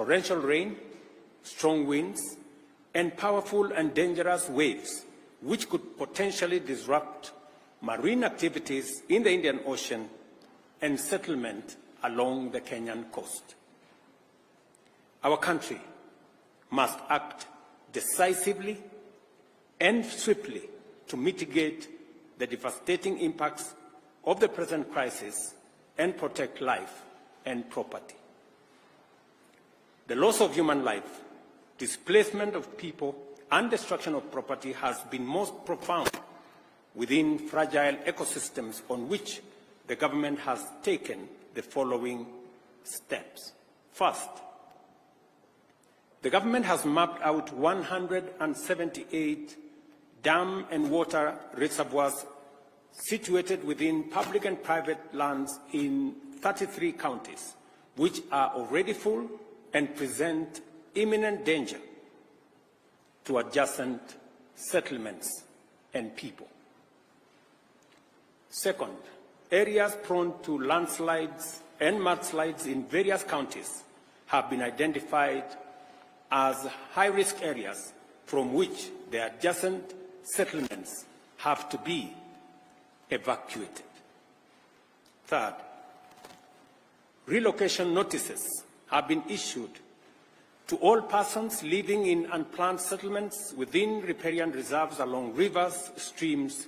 torrential rain, strong winds, and powerful and dangerous waves, which could potentially disrupt marine activities in the Indian Ocean and settlement along the Kenyan coast. Our country must act decisively and swiftly to mitigate the devastating impacts of the present crisis and protect life and property. The loss of human life, displacement of people, and destruction of property has been most profound within fragile ecosystems on which the government has taken the following steps. First, the government has mapped out 178 dam and water reservoirs situated within public and private lands in 33 counties, which are already full and present imminent danger to adjacent settlements and people. Second, areas prone to landslides and mudslides in various counties have been identified as high-risk areas from which the adjacent settlements have to be evacuated. Third, relocation notices have been issued to all persons living in unplanned settlements within riparian reserves along rivers, streams,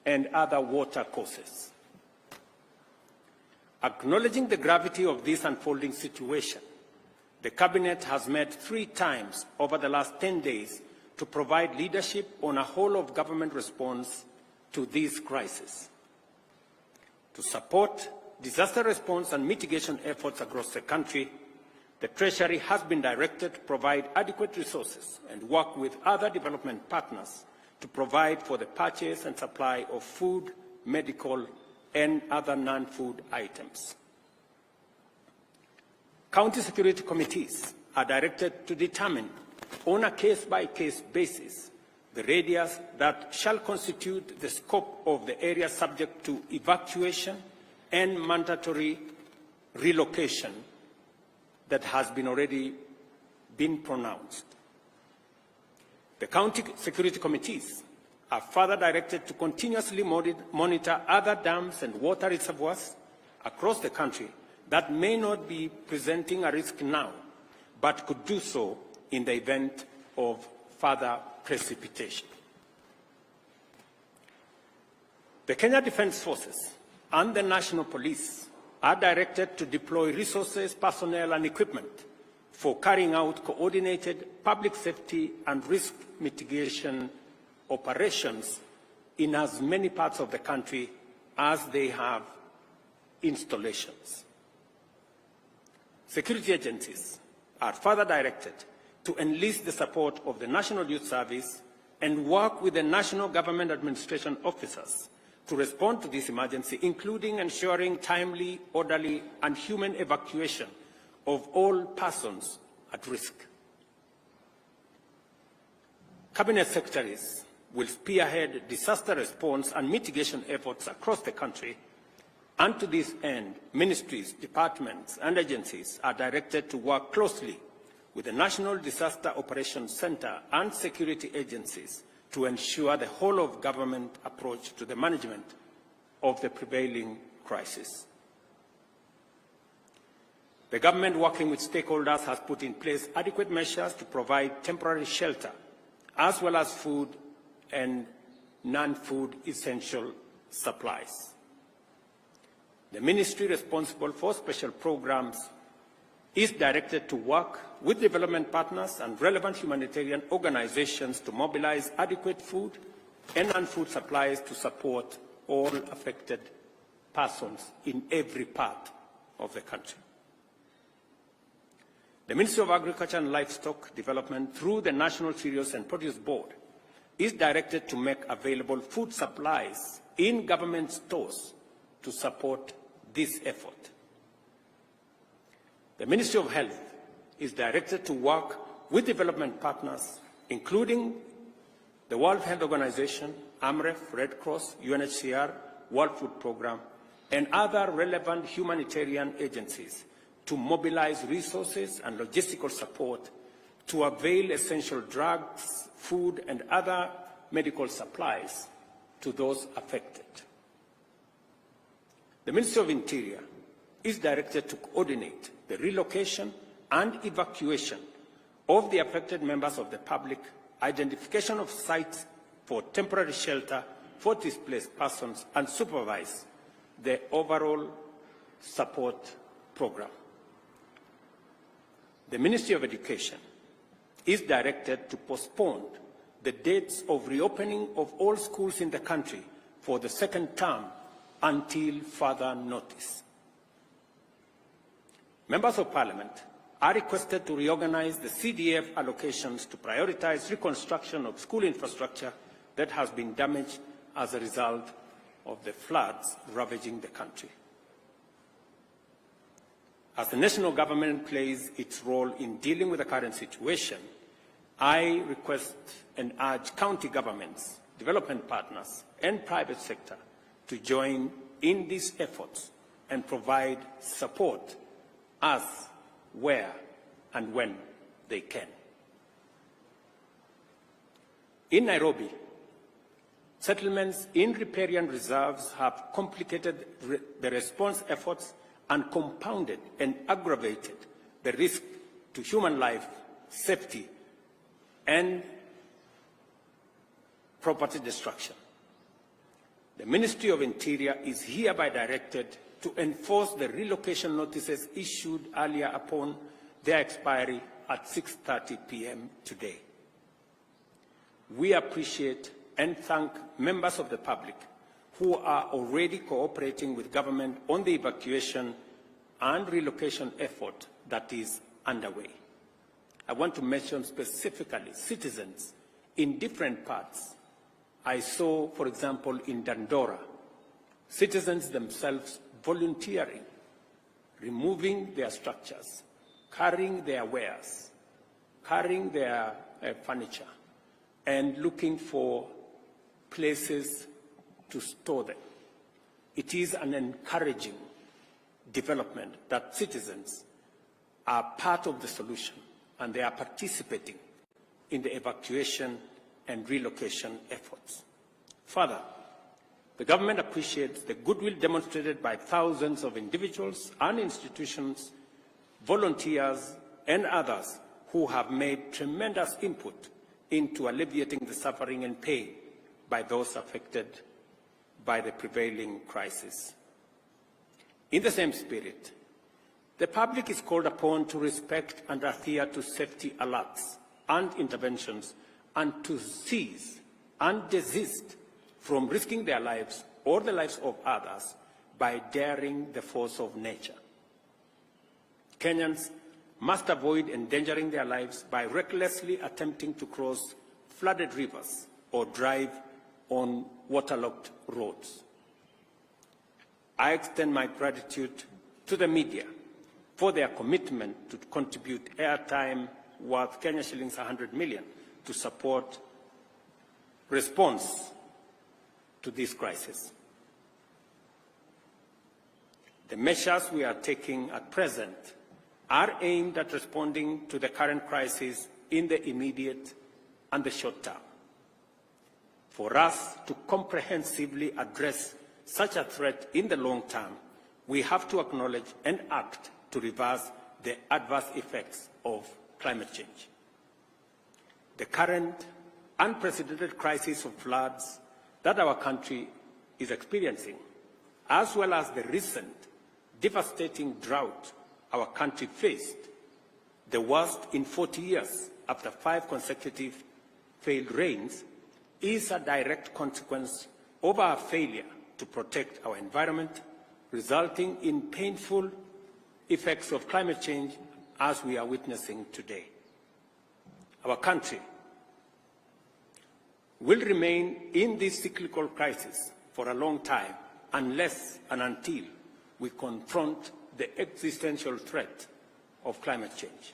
and other water courses. Acknowledging the gravity of this unfolding situation, the Cabinet has met 3 times over the last 10 days to provide leadership on a whole-of-government response to this crisis. To support disaster response and mitigation efforts across the country, the Treasury has been directed to provide adequate resources and work with other development partners to provide for the purchase and supply of food, medical, and other non-food items. County security committees are directed to determine on a case-by-case basis the radius that shall constitute the scope of the area subject to evacuation and mandatory relocation that has already been pronounced. The county security committees are further directed to continuously monitor other dams and water reservoirs across the country that may not be presenting a risk now, but could do so in the event of further precipitation. The Kenya Defence Forces and the National Police are directed to deploy resources, personnel, and equipment for carrying out coordinated public safety and risk mitigation operations in as many parts of the country as they have installations. Security agencies are further directed to enlist the support of the National Youth Service and work with the National Government Administration officers to respond to this emergency, including ensuring timely, orderly, and human evacuation of all persons at risk. Cabinet secretaries will spearhead disaster response and mitigation efforts across the country, and to this end, ministries, departments, and agencies are directed to work closely with the National Disaster Operations Center and security agencies to ensure the whole-of-government approach to the management of the prevailing crisis. The government, working with stakeholders, has put in place adequate measures to provide temporary shelter, as well as food and non-food essential supplies. The ministry responsible for special programs is directed to work with development partners and relevant humanitarian organizations to mobilize adequate food and non-food supplies to support all affected persons in every part of the country. The Ministry of Agriculture and Livestock Development, through the National Cereals and Produce Board, is directed to make available food supplies in government stores to support this effort. The Ministry of Health is directed to work with development partners, including the World Health Organization, AMREF, Red Cross, UNHCR, World Food Programme, and other relevant humanitarian agencies to mobilize resources and logistical support to avail essential drugs, food, and other medical supplies to those affected. The Ministry of Interior is directed to coordinate the relocation and evacuation of the affected members of the public, identification of sites for temporary shelter for displaced persons, and supervise the overall support program. The Ministry of Education is directed to postpone the dates of reopening of all schools in the country for the second term until further notice. Members of Parliament are requested to reorganize the CDF allocations to prioritize reconstruction of school infrastructure that has been damaged as a result of the floods ravaging the country. As the national government plays its role in dealing with the current situation, I request and urge county governments, development partners, and private sector to join in these efforts and provide support as, where, and when they can. In Nairobi, settlements in riparian reserves have complicated the response efforts and compounded and aggravated the risk to human life, safety, and property destruction. The Ministry of Interior is hereby directed to enforce the relocation notices issued earlier upon their expiry at 6:30 p.m. today. We appreciate and thank members of the public who are already cooperating with government on the evacuation and relocation effort that is underway. I want to mention specifically citizens in different parts. I saw, for example, in Dandora, citizens themselves volunteering, removing their structures, carrying their wares, carrying their furniture, and looking for places to store them. It is an encouraging development that citizens are part of the solution and they are participating in the evacuation and relocation efforts. Further, the government appreciates the goodwill demonstrated by thousands of individuals and institutions, volunteers, and others who have made tremendous input into alleviating the suffering and pain by those affected by the prevailing crisis. In the same spirit, the public is called upon to respect and adhere to safety alerts and interventions and to cease and desist from risking their lives or the lives of others by daring the force of nature. Kenyans must avoid endangering their lives by recklessly attempting to cross flooded rivers or drive on waterlogged roads. I extend my gratitude to the media for their commitment to contribute airtime worth Kenya shillings 100 million to support response to this crisis. The measures we are taking at present are aimed at responding to the current crisis in the immediate and the short term. For us to comprehensively address such a threat in the long term, we have to acknowledge and act to reverse the adverse effects of climate change. The current unprecedented crisis of floods that our country is experiencing, as well as the recent devastating drought our country faced, the worst in 40 years after 5 consecutive failed rains, is a direct consequence of our failure to protect our environment, resulting in painful effects of climate change as we are witnessing today. Our country will remain in this cyclical crisis for a long time unless and until we confront the existential threat of climate change.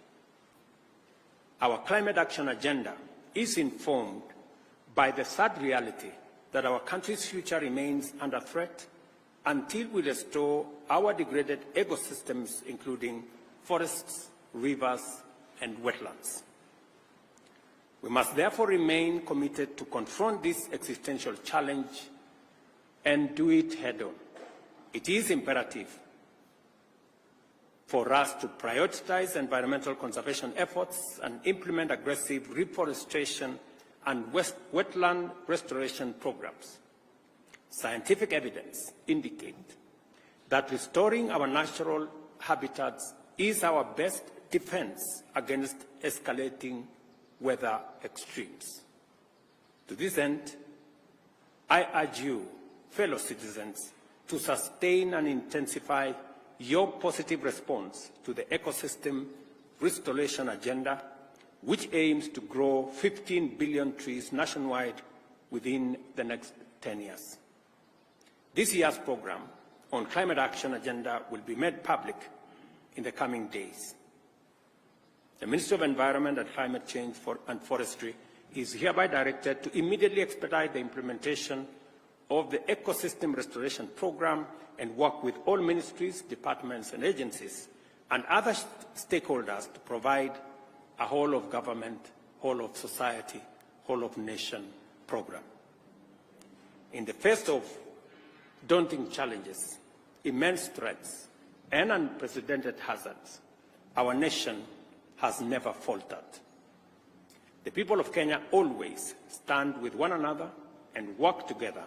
Our climate action agenda is informed by the sad reality that our country's future remains under threat until we restore our degraded ecosystems, including forests, rivers, and wetlands. We must therefore remain committed to confront this existential challenge and do it head-on. It is imperative for us to prioritize environmental conservation efforts and implement aggressive reforestation and wetland restoration programs. Scientific evidence indicates that restoring our natural habitats is our best defense against escalating weather extremes. To this end, I urge you, fellow citizens, to sustain and intensify your positive response to the ecosystem restoration agenda, which aims to grow 15 billion trees nationwide within the next 10 years. This year's program on climate action agenda will be made public in the coming days. The Ministry of Environment and Climate Change and Forestry is hereby directed to immediately expedite the implementation of the Ecosystem Restoration Program and work with all ministries, departments and agencies and other stakeholders to provide a whole of government, whole of society, whole of nation program. In the face of daunting challenges, immense threats and unprecedented hazards, our nation has never faltered. The people of Kenya always stand with one another and work together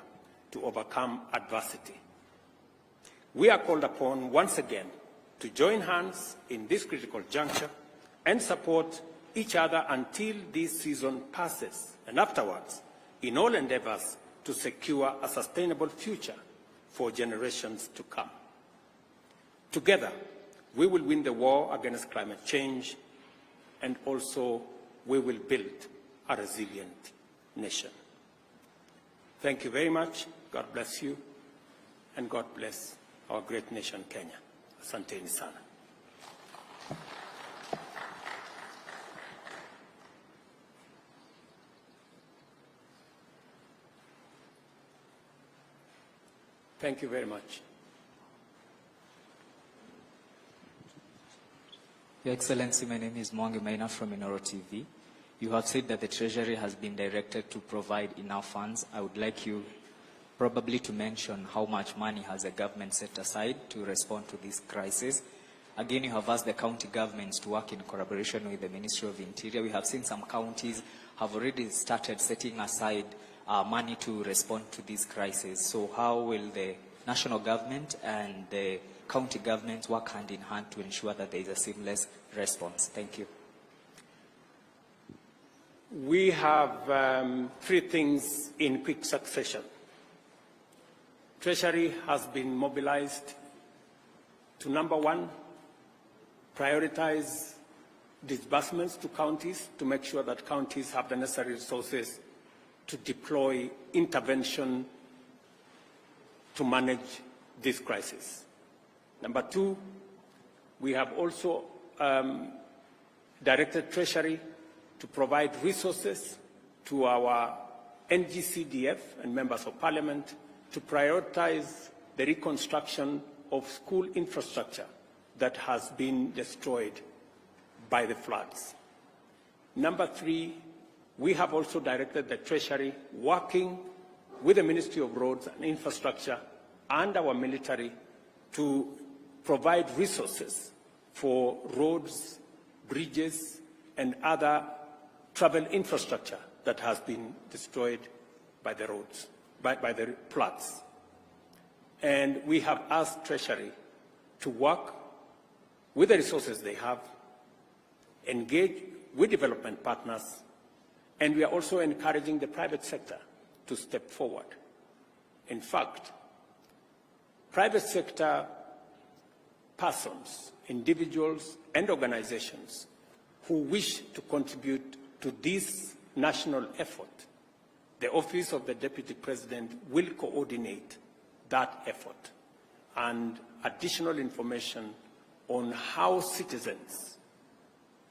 to overcome adversity. We are called upon once again to join hands in this critical juncture and support each other until this season passes, and afterwards, in all endeavors to secure a sustainable future for generations to come. Together, we will win the war against climate change, and also we will build a resilient nation. Thank you very much. God bless you, and God bless our great nation, Kenya. Asanteni sana. Thank you very much. Your Excellency, my name is Mwangi Maina from Inoro TV. You have said that the Treasury has been directed to provide enough funds. I would like you probably to mention how much money has the government set aside to respond to this crisis. Again, you have asked the county governments to work in collaboration with the Ministry of Interior. We have seen some counties have already started setting aside money to respond to this crisis. So how will the national government and the county governments work hand in hand to ensure that there is a seamless response? Thank you. We have three things in quick succession. Treasury has been mobilized to, number one, prioritize disbursements to counties to make sure that counties have the necessary resources to deploy intervention to manage this crisis. Number two, we have also directed Treasury to provide resources to our NGCDF and members of parliament to prioritize the reconstruction of school infrastructure that has been destroyed by the floods. Number three, we have also directed the Treasury, working with the Ministry of Roads and Infrastructure and our military, to provide resources for roads, bridges, and other travel infrastructure that has been destroyed by the roads, by the floods. And we have asked Treasury to work with the resources they have, engage with development partners, and we are also encouraging the private sector to step forward. In fact, private sector persons, individuals, and organizations who wish to contribute to this national effort, the Office of the Deputy President will coordinate that effort, and additional information on how citizens,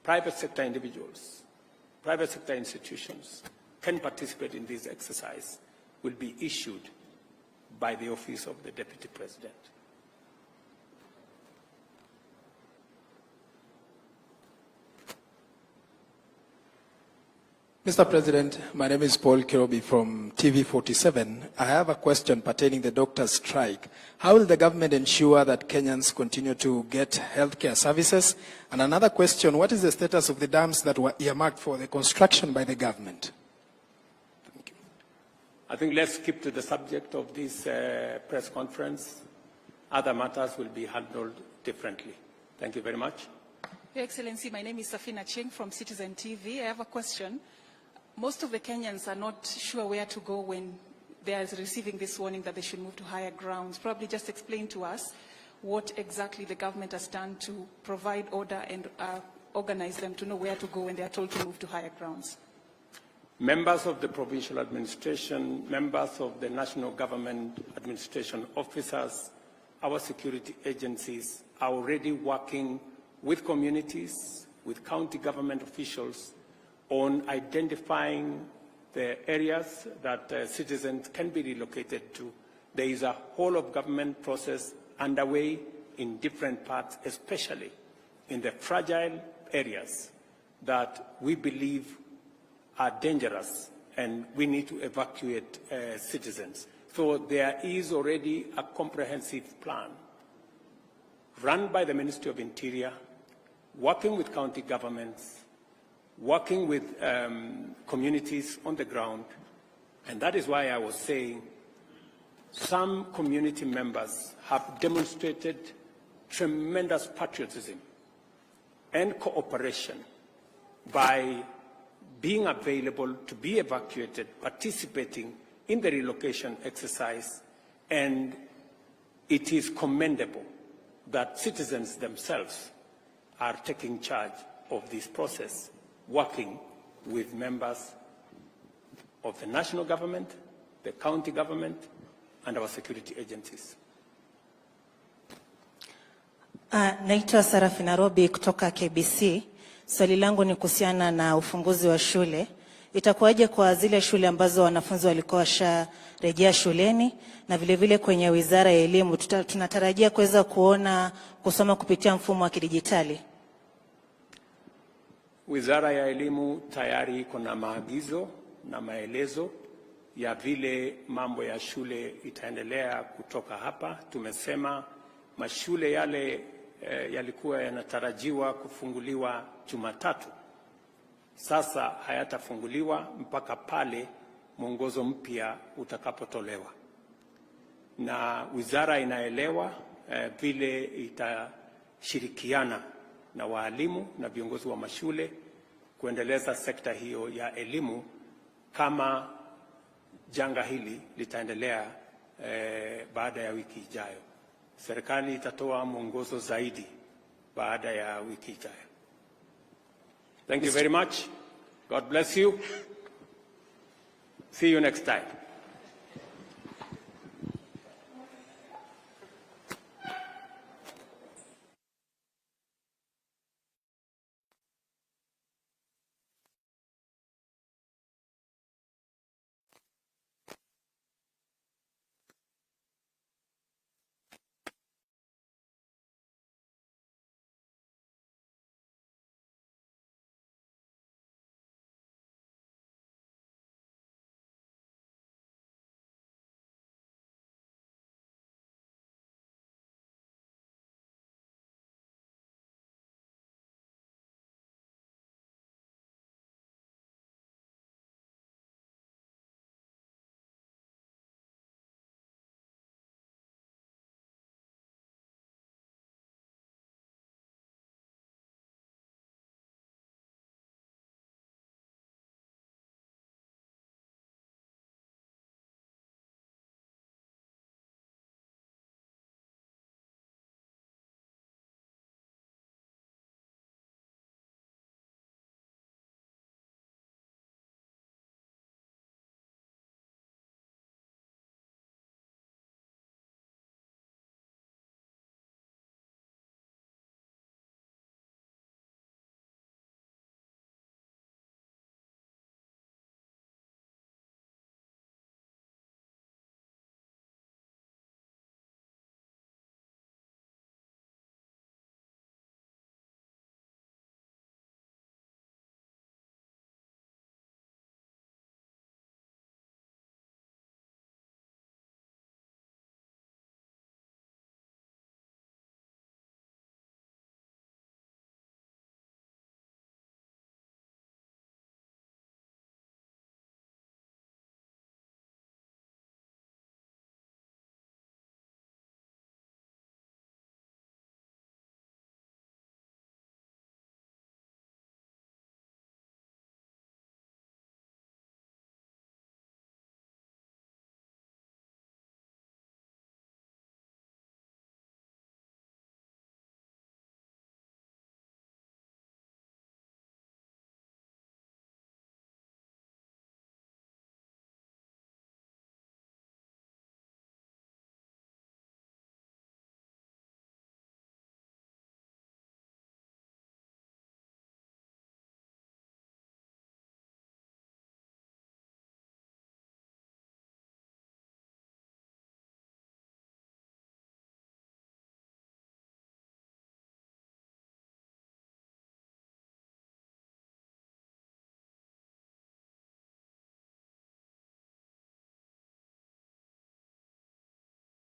private sector individuals, private sector institutions can participate in this exercise will be issued by the Office of the Deputy President. Mr. President, my name is Paul Kirobi from TV47. I have a question pertaining the doctors' strike. How will the government ensure that Kenyans continue to get healthcare services? And another question, what is the status of the dams that were earmarked for the construction by the government? Thank you. I think let's keep to the subject of this press conference. Other matters will be handled differently. Thank you very much. Your Excellency, my name is Safina Cheng from Citizen TV. I have a question. Most of the Kenyans are not sure where to go when they are receiving this warning that they should move to higher grounds. Probably just explain to us what exactly the government has done to provide order and organize them to know where to go when they are told to move to higher grounds. Members of the provincial administration, members of the national government administration officers, our security agencies are already working with communities, with county government officials, on identifying the areas that citizens can be relocated to. There is a whole of government process underway in different parts, especially in the fragile areas that we believe are dangerous and we need to evacuate citizens. So there is already a comprehensive plan run by the Ministry of Interior, working with county governments, working with communities on the ground, and that is why I was saying some community members have demonstrated tremendous patriotism and cooperation by being available to be evacuated, participating in the relocation exercise, and it is commendable that citizens themselves are taking charge of this process, working with members of the national government, the county government, and our security agencies. Naitwa Sarafina Robi kutoka KBC. Swali langu ni kuhusiana na ufunguzi wa shule. Itakuwaje kwa zile shule ambazo wanafunzi walikuwa washarejea shuleni, na vile vile kwenye Wizara ya Elimu tunatarajia kuweza kuona kusoma kupitia mfumo wa kidijitali? Wizara ya Elimu tayari kuna maagizo na maelezo ya vile mambo ya shule itaendelea kutoka hapa. Tumesema mashule yale yalikuwa yanatarajiwa kufunguliwa Jumatatu, sasa hayatafunguliwa mpaka pale mwongozo mpya utakapotolewa, na wizara inaelewa vile itashirikiana na walimu na viongozi wa mashule kuendeleza sekta hiyo ya elimu kama janga hili litaendelea baada ya wiki ijayo. Serikali itatoa mwongozo zaidi baada ya wiki ijayo. Thank you very much. God bless you. See you next time.